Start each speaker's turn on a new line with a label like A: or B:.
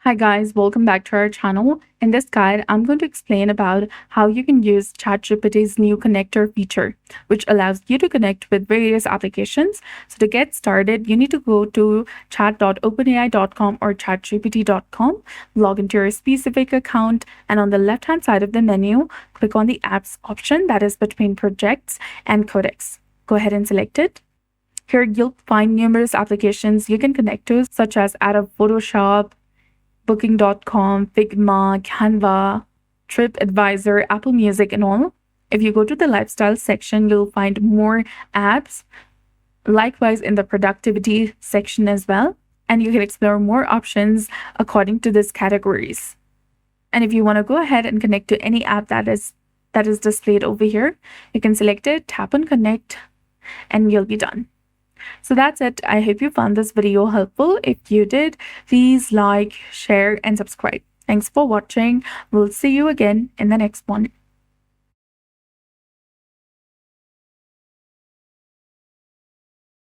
A: Hi guys, welcome back to our channel. In this guide, I'm going to explain about how you can use ChatGPT's new connector feature, which allows you to connect with various applications. So to get started, you need to go to chat.openai.com or chatgpt.com, log into your specific account, and on the left-hand side of the menu, click on the apps option that is between projects and codecs. Go ahead and select it. Here you'll find numerous applications you can connect to, such as Adobe Photoshop, Booking.com, Figma, Canva, TripAdvisor, Apple Music, and all. If you go to the lifestyle section, you'll find more apps. Likewise, in the productivity section as well. And you can explore more options according to these categories. And if you want to go ahead and connect to any app that is displayed over here, you can select it, tap on connect, and you'll be done. So that's it. I hope you found this video helpful. If you did, please like, share, and subscribe. Thanks for watching. We'll see you again in the next one.